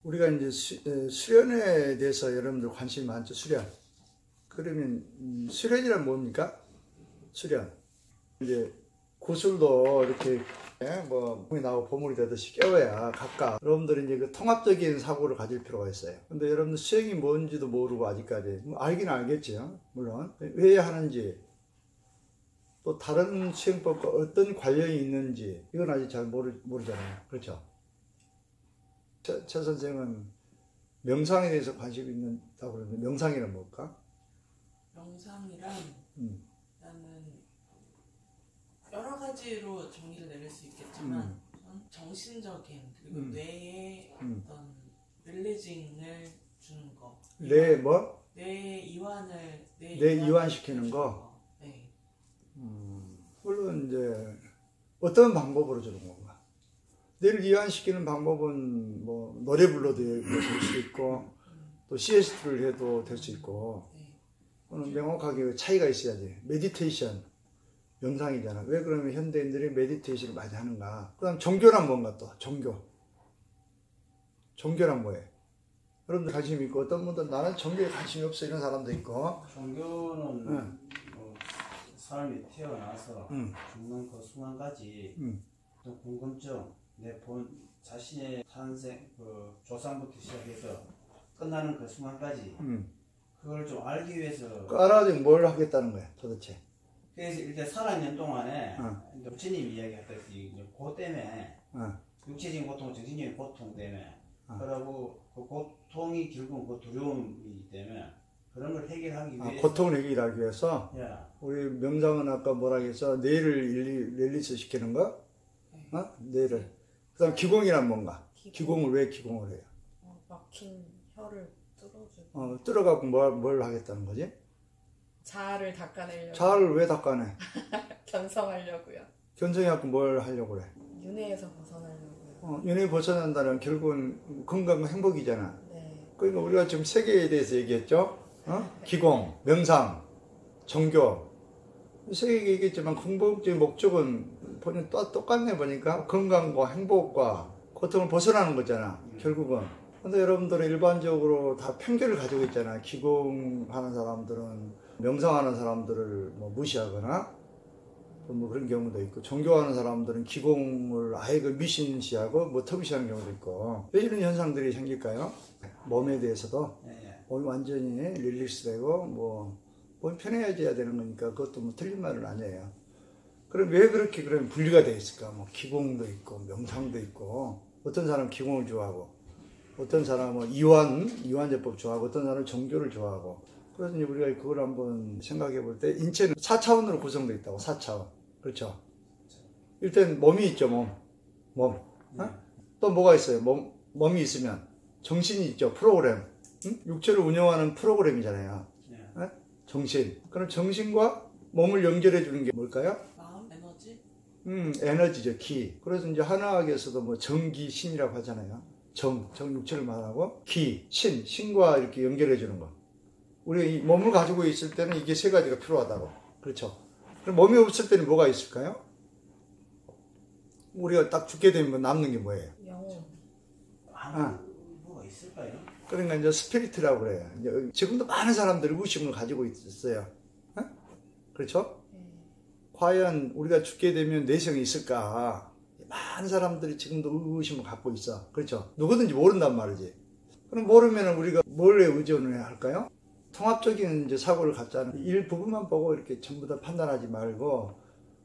우리가 이제 수련에 대해서 여러분들 관심이 많죠. 수련. 그러면 수련이란 뭡니까? 수련. 이제 구슬도 이렇게 뭐 나오고 보물이 되듯이 깨워야 각각 여러분들이 이제 그 통합적인 사고를 가질 필요가 있어요. 근데 여러분들 수행이 뭔지도 모르고 아직까지 알긴 알겠죠. 물론 왜 하는지 또 다른 수행법과 어떤 관련이 있는지 이건 아직 잘 모르잖아요. 그렇죠? 최 선생은 명상에 대해서 관심이 있다고 그러는데 명상이란 뭘까? 명상이란 나는 여러 가지로 정의를 내릴 수 있겠지만 정신적인 그리고 뇌에 어떤 릴리징을 주는 거. 뇌 뭐? 뇌 이완을 뇌 이완시키는 거. 네. 물론 이제 어떤 방법으로 주는 건가? 뇌를 이완시키는 방법은 뭐 노래 불러도 될 수 있고 또 CST를 해도 될 수 있고. 그거는 명확하게 차이가 있어야지. 메디테이션, 명상이잖아. 왜 그러면 현대인들이 메디테이션을 많이 하는가? 그 다음 종교란 뭔가 또, 종교. 종교란 뭐예요? 여러분들 관심 있고, 어떤 분들은 나는 종교에 관심이 없어 이런 사람도 있고. 종교는 사람이 태어나서 죽는 그 순간까지 또 궁금증, 내 본 자신의 탄생, 그 조상부터 시작해서 끝나는 그 순간까지 그걸 좀 알기 위해서 알아가지고 뭘 하겠다는 거야 도대체. 그래서 일단 살아있는 동안에 부처님이 이야기했듯이 그 때문에 육체적인 고통, 정신적인 고통 때문에 그러고 그 고통이 결국은 그 두려움이기 때문에 그런 걸 해결하기 위해서 고통을 해결하기 위해서 우리 명상은 아까 뭐라 해서 뇌를 릴리스 시키는 거? 뇌를. 그 다음 기공이란 뭔가? 기공을 왜 기공을 해요? 막힌 혀를 뚫어주고 뚫어갖고 뭘 하겠다는 거지? 자아를 닦아내려고. 자아를 왜 닦아내? 견성하려고요. 견성해갖고 뭘 하려고 그래? 윤회에서 벗어나려고요. 윤회 벗어난다는 결국은 건강과 행복이잖아. 네. 그러니까 우리가 지금 세계에 대해서 얘기했죠? 기공, 명상, 종교. 세계에 얘기했지만 궁극적인 목적은 보니 또 똑같네 보니까 건강과 행복과 고통을 벗어나는 거잖아. 결국은. 근데 여러분들은 일반적으로 다 편견을 가지고 있잖아요. 기공하는 사람들은 명상하는 사람들을 뭐 무시하거나 뭐 그런 경우도 있고, 종교하는 사람들은 기공을 아예 그 미신시하고 뭐 터무시하는 경우도 있고. 왜 이런 현상들이 생길까요? 몸에 대해서도 몸이 완전히 릴리스되고 뭐 몸이 편해져야 되는 거니까 그것도 뭐 틀린 말은 아니에요. 그럼 왜 그렇게 그러면 분리가 되어 있을까? 뭐 기공도 있고 명상도 있고, 어떤 사람은 기공을 좋아하고 어떤 사람은 이완제법 좋아하고 어떤 사람은 종교를 좋아하고. 그래서 이제 우리가 그걸 한번 생각해 볼 때 인체는 4차원으로 구성되어 있다고. 4차원. 그렇죠. 일단 몸이 있죠. 몸. 또 뭐가 있어요? 몸이 있으면 정신이 있죠. 프로그램. 육체를 운영하는 프로그램이잖아요. 정신. 그럼 정신과 몸을 연결해 주는 게 뭘까요? 마음, 에너지? 에너지죠. 기. 그래서 이제 한의학에서도 뭐 정기, 신이라고 하잖아요. 정 육체를 말하고, 기, 신과 이렇게 연결해 주는 거. 우리 이 몸을 가지고 있을 때는 이게 세 가지가 필요하다고. 그렇죠. 그럼 몸이 없을 때는 뭐가 있을까요? 우리가 딱 죽게 되면 남는 게 뭐예요? 영혼. 뭐가 있을까요? 그러니까 이제 스피리트라고 그래요. 이제 지금도 많은 사람들이 의심을 가지고 있어요. 그렇죠? 과연 우리가 죽게 되면 내성이 있을까? 많은 사람들이 지금도 의심을 갖고 있어. 그렇죠? 누구든지 모른단 말이지. 그럼 모르면 우리가 뭘에 의존을 해야 할까요? 통합적인 이제 사고를 갖자는 일부분만 보고 이렇게 전부 다 판단하지 말고.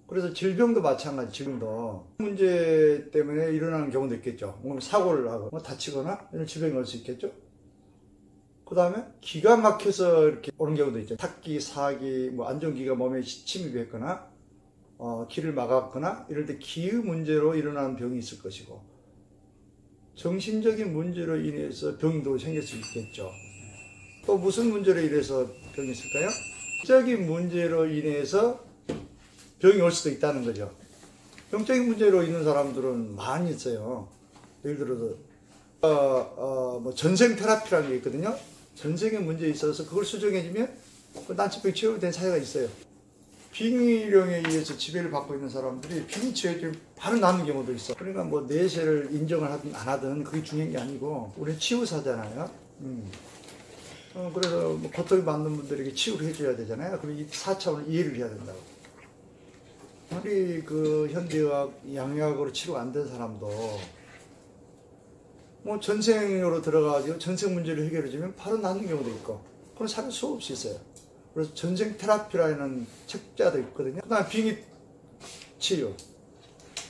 그래서 질병도 마찬가지. 질병도 문제 때문에 일어나는 경우도 있겠죠. 뭐 사고를 하고 뭐 다치거나 이런 질병이 올 수 있겠죠. 그 다음에 기가 막혀서 이렇게 오는 경우도 있죠. 탁기, 사기, 뭐 안 좋은 기가 몸에 침입했거나 기를 막았거나 이럴 때 기의 문제로 일어나는 병이 있을 것이고, 정신적인 문제로 인해서 병도 생길 수 있겠죠. 또 무슨 문제로 인해서 병이 있을까요? 정적인 문제로 인해서 병이 올 수도 있다는 거죠. 병적인 문제로 있는 사람들은 많이 있어요. 예를 들어서 뭐 전생 테라피라는 게 있거든요. 전생에 문제 있어서 그걸 수정해주면 그 난치병 치유가 된 사례가 있어요. 빙의령에 의해서 지배를 받고 있는 사람들이 빙의 치유에 바로 나는 경우도 있어. 그러니까 뭐 내세를 인정을 하든 안 하든 그게 중요한 게 아니고 우리 치유사잖아요. 그래서 뭐 고통을 받는 분들에게 치유를 해줘야 되잖아요. 그럼 이 4차원을 이해를 해야 된다고. 우리 그 현대의학, 양의학으로 치료가 안 된 사람도 뭐 전생으로 들어가가지고 전생 문제를 해결해주면 바로 낫는 경우도 있고, 그런 사례 수없이 있어요. 그래서 전생 테라피라는 책자도 있거든요. 그 다음에 빙의 치유.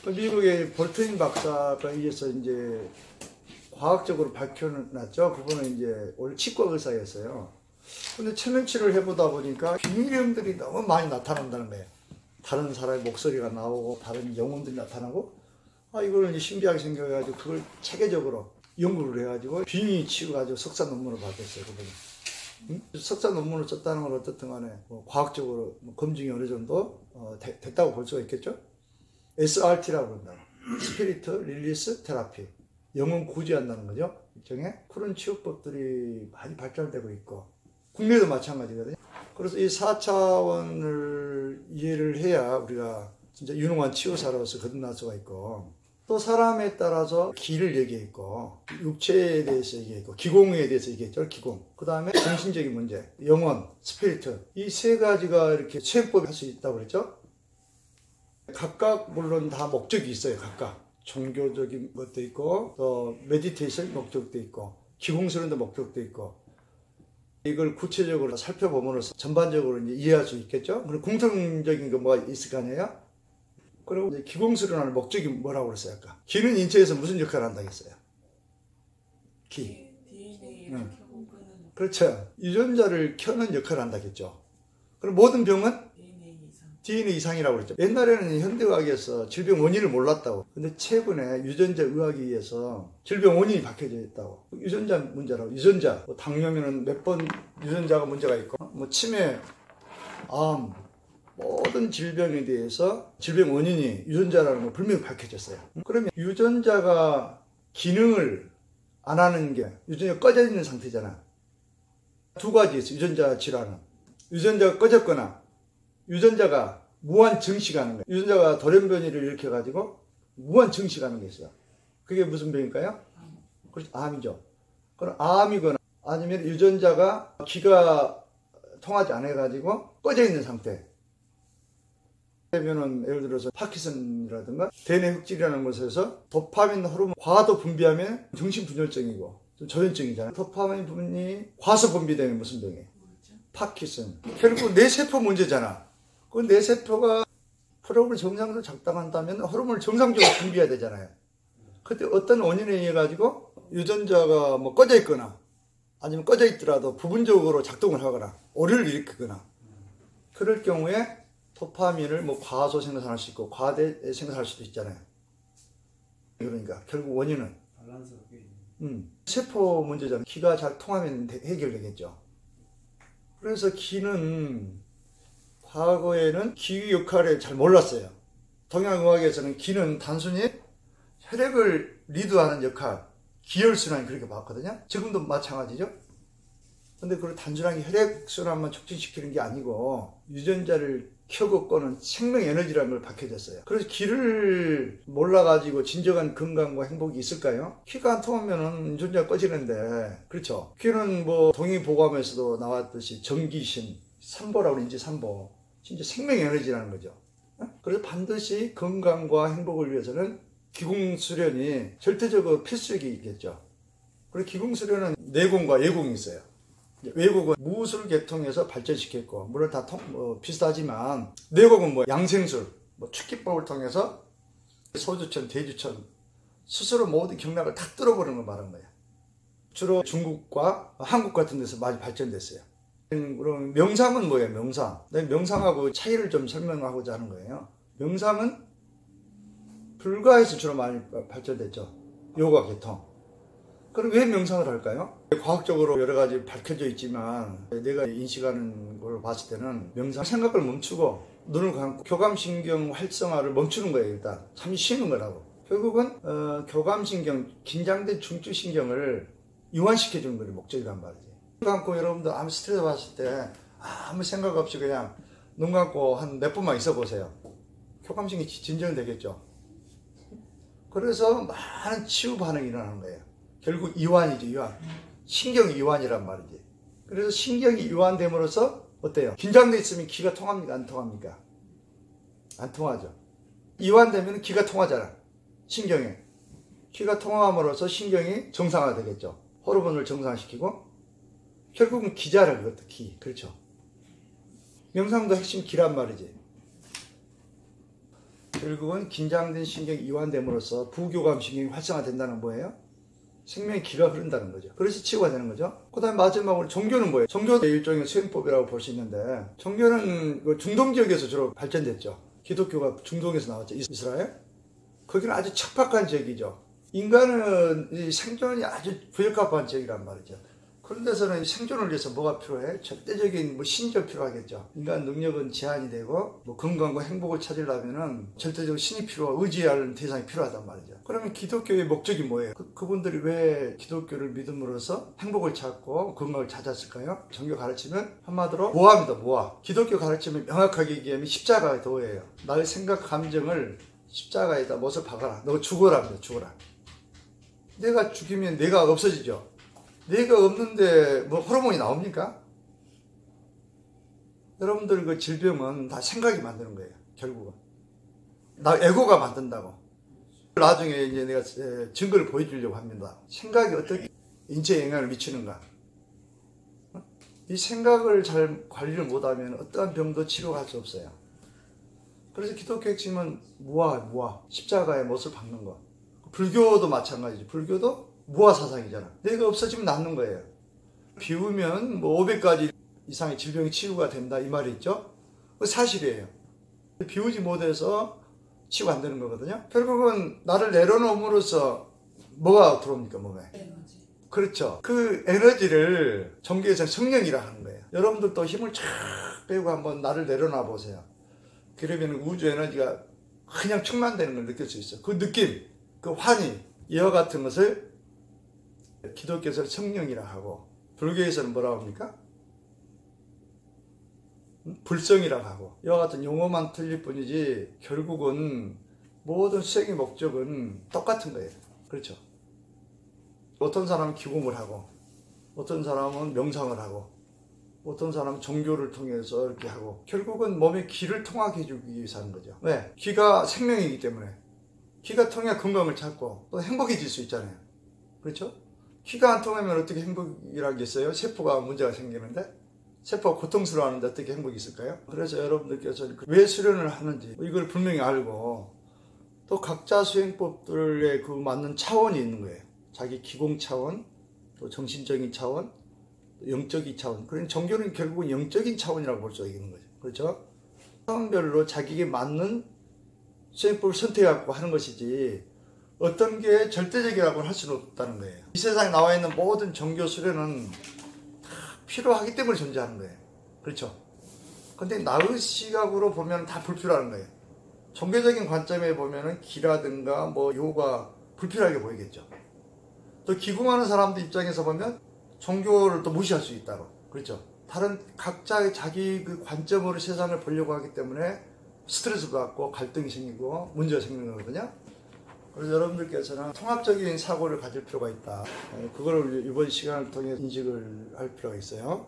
미국의 볼트인 박사가 의해서 이제 과학적으로 밝혀놨죠. 그분은 이제 원래 치과 의사였어요. 근데 체면치료를 해보다 보니까 빙의령들이 너무 많이 나타난다는 거예요. 다른 사람의 목소리가 나오고 다른 영혼들이 나타나고, 이걸 이제 신기하게 생겨가지고 그걸 체계적으로 연구를 해가지고 빙의 치유가지고 석사 논문을 받았어요. 그분이. 석사 논문을 썼다는 건 어떻든 간에 뭐 과학적으로 뭐 검증이 어느 정도 됐다고 볼 수가 있겠죠. SRT라고 한다. 스피리트 릴리스 테라피. 영혼 구제한다는 거죠. 일종의 그런 치유법들이 많이 발전되고 있고, 국내도 마찬가지거든요. 그래서 이 4차원을 이해를 해야 우리가 진짜 유능한 치유사로서 거듭날 수가 있고, 또 사람에 따라서 기를 얘기했고, 육체에 대해서 얘기했고, 기공에 대해서 얘기했죠. 기공. 그 다음에 정신적인 문제, 영혼, 스피리트. 이 세 가지가 이렇게 체험법이 할 수 있다고 그랬죠. 각각 물론 다 목적이 있어요. 각각. 종교적인 것도 있고, 또 메디테이션 목적도 있고, 기공스러운 목적도 있고, 이걸 구체적으로 살펴보면서 전반적으로 이제 이해할 수 있겠죠. 그리고 공통적인 거 뭐가 있을 거 아니에요? 그리고 이제 기공수련하는 목적이 뭐라고 그랬어요? 아까 기는 인체에서 무슨 역할을 한다고 했어요? 기. DNA를 켜고 끄는. 그렇죠. 유전자를 켜는 역할을 한다겠죠. 그럼 모든 병은 DNA 이상이라고 그랬죠. 옛날에는 현대의학에서 질병 원인을 몰랐다고. 근데 최근에 유전자 의학에 의해서 질병 원인이 밝혀져 있다고. 유전자 문제라고. 유전자. 뭐 당뇨면은 몇 번 유전자가 문제가 있고, 뭐 치매, 암, 모든 질병에 대해서 질병 원인이 유전자라는 거 분명히 밝혀졌어요. 그러면 유전자가 기능을 안 하는 게 유전자가 꺼져 있는 상태잖아. 두 가지 있어. 유전자 질환은. 유전자가 꺼졌거나 유전자가 무한 증식하는 거예요. 유전자가 돌연변이를 일으켜가지고 무한 증식하는 게 있어요. 그게 무슨 병일까요? 그렇죠. 암이죠. 그럼 암이거나 아니면 유전자가 기가 통하지 않아가지고 꺼져 있는 상태. 그러면은 예를 들어서 파킨슨이라든가 대뇌 흑질이라는 것에서 도파민 호르몬 과도 분비하면 정신분열증이고 좀 조현증이잖아요. 도파민 분이 과소 분비되면 무슨 병이에요? 파킨슨. 결국 뇌세포 문제잖아. 그 뇌세포가 프로그램 정상적으로 작동한다면 호르몬을 정상적으로 분비해야 되잖아요. 그때 어떤 원인에 의해 가지고 유전자가 뭐 꺼져 있거나 아니면 꺼져 있더라도 부분적으로 작동을 하거나 오류를 일으키거나 그럴 경우에 도파민을 뭐 과소 생산할 수 있고 과대 생산할 수도 있잖아요. 그러니까 결국 원인은 세포 문제잖아요. 기가 잘 통하면 해결되겠죠. 그래서 기는 과거에는 기 역할을 잘 몰랐어요. 동양의학에서는 기는 단순히 혈액을 리드하는 역할, 기혈순환이 그렇게 봤거든요. 지금도 마찬가지죠. 근데 그걸 단순하게 혈액순환만 촉진시키는 게 아니고 유전자를 켜고 꺼는 생명에너지라는 걸 밝혀졌어요. 그래서 기를 몰라가지고 진정한 건강과 행복이 있을까요? 기가 안 통하면 유전자가 꺼지는데, 그렇죠. 기는 뭐 동의보감에서도 나왔듯이 전기신, 삼보라고 그러지, 삼보. 진짜 생명에너지라는 거죠. 그래서 반드시 건강과 행복을 위해서는 기공수련이 절대적으로 필수적이겠죠. 그리고 기공수련은 내공과 예공이 있어요. 외국은 무술 계통에서 발전시켰고, 물론 다 비슷하지만, 내국은 뭐 양생술, 뭐 축기법을 통해서 소주천, 대주천, 스스로 모든 경락을 다 뚫어버리는 걸 말한 거예요. 주로 중국과 한국 같은 데서 많이 발전됐어요. 그럼 명상은 뭐예요? 명상. 명상하고 차이를 좀 설명하고자 하는 거예요. 명상은 불가에서 주로 많이 발전됐죠. 요가 계통. 그럼 왜 명상을 할까요? 과학적으로 여러 가지 밝혀져 있지만 내가 인식하는 걸 봤을 때는 명상 생각을 멈추고 눈을 감고 교감신경 활성화를 멈추는 거예요. 일단 잠시 쉬는 거라고. 결국은 교감신경, 긴장된 중추신경을 이완시켜주는 거예요. 목적이란 말이지. 눈 감고 여러분들 아무 스트레스 받았을 때 아무 생각 없이 그냥 눈 감고 한 몇 분만 있어 보세요. 교감신경이 진정되겠죠. 그래서 많은 치유 반응이 일어나는 거예요. 결국 이완이죠, 이완. 신경 이완이란 말이지. 그래서 신경이 이완됨으로써 어때요? 긴장돼 있으면 기가 통합니까? 안 통합니까? 안 통하죠. 이완되면 기가 통하잖아. 신경에. 기가 통함으로써 신경이 정상화되겠죠. 호르몬을 정상화시키고 결국은 기잖아, 그것도 기. 그렇죠. 명상도 핵심 기란 말이지. 결국은 긴장된 신경이 이완됨으로써 부교감 신경이 활성화된다는 건 뭐예요? 생명의 기가 흐른다는 거죠. 그래서 치유가 되는 거죠. 그 다음에 마지막으로 종교는 뭐예요? 종교도 일종의 수행법이라고 볼 수 있는데 종교는 중동 지역에서 주로 발전됐죠. 기독교가 중동에서 나왔죠. 이스라엘. 거기는 아주 척박한 지역이죠. 인간은 이 생존이 아주 부적합한 지역이란 말이죠. 그런 데서는 생존을 위해서 뭐가 필요해? 절대적인 신이 필요하겠죠. 인간 능력은 제한이 되고 건강과 행복을 찾으려면은 절대적으로 신이 필요하고 의지하는 대상이 필요하단 말이죠. 그러면 기독교의 목적이 뭐예요? 그분들이 왜 기독교를 믿음으로써 행복을 찾고 건강을 찾았을까요? 종교 가르치면 한마디로 모아입니다. 모아. 기독교 가르치면 명확하게 얘기하면 십자가의 도예요. 나의 생각, 감정을 십자가에다 못을 박아라. 너 죽어라. 죽어라. 내가 죽이면 내가 없어지죠. 내가 없는데 뭐 호르몬이 나옵니까? 여러분들 그 질병은 다 생각이 만드는 거예요. 결국은. 나 에고가 만든다고. 나중에 이제 내가 증거를 보여주려고 합니다. 생각이 어떻게 인체에 영향을 미치는가. 이 생각을 잘 관리를 못하면 어떠한 병도 치료할 수 없어요. 그래서 기독교 핵심은 무아. 십자가에 못을 박는 것. 불교도 마찬가지죠. 불교도 무아 사상이잖아. 내가 없어지면 낫는 거예요. 비우면 뭐 500가지 이상의 질병이 치유가 된다 이 말이 있죠. 그 사실이에요. 비우지 못해서 치유가 안 되는 거거든요. 결국은 나를 내려놓음으로써 뭐가 들어옵니까 몸에? 에너지. 그렇죠. 그 에너지를 종교에서 성령이라 하는 거예요. 여러분들도 힘을 쫙 빼고 한번 나를 내려놔 보세요. 그러면 우주 에너지가 그냥 충만되는 걸 느낄 수 있어요. 그 느낌, 그 환희, 이와 같은 것을 기독교에서 성령이라 하고 불교에서는 뭐라고 합니까? 불성이라고 하고 이와 같은 용어만 틀릴 뿐이지 결국은 모든 수행의 목적은 똑같은 거예요. 그렇죠? 어떤 사람은 기공을 하고 어떤 사람은 명상을 하고 어떤 사람은 종교를 통해서 이렇게 하고 결국은 몸의 기를 통하게 해주기 위해서 하는 거죠. 왜? 기가 생명이기 때문에 기가 통해야 건강을 찾고 또 행복해질 수 있잖아요. 그렇죠? 기가 안 통하면 어떻게 행복이라겠어요? 세포가 문제가 생기는데 세포가 고통스러워하는데 어떻게 행복이 있을까요? 그래서 여러분들께서 왜 수련을 하는지 이걸 분명히 알고 또 각자 수행법들의 그 맞는 차원이 있는 거예요. 자기 기공 차원, 또 정신적인 차원, 영적인 차원. 그러니 종교는 결국은 영적인 차원이라고 볼 수 있는 거죠. 그렇죠? 차원별로 자기에게 맞는 수행법을 선택하고 하는 것이지 어떤 게 절대적이라고 할 수는 없다는 거예요. 이 세상에 나와 있는 모든 종교 수련은 다 필요하기 때문에 존재하는 거예요. 그렇죠? 근데 나의 시각으로 보면 다 불필요한 거예요. 종교적인 관점에 보면은 기라든가 뭐 요가 불필요하게 보이겠죠. 또 기궁하는 사람들 입장에서 보면 종교를 또 무시할 수 있다고. 그렇죠? 다른 각자의 자기 그 관점으로 세상을 보려고 하기 때문에 스트레스 받고 갈등이 생기고 문제가 생기는 거거든요. 그래서 여러분들께서는 통합적인 사고를 가질 필요가 있다. 그거를 이번 시간을 통해 인식을 할 필요가 있어요.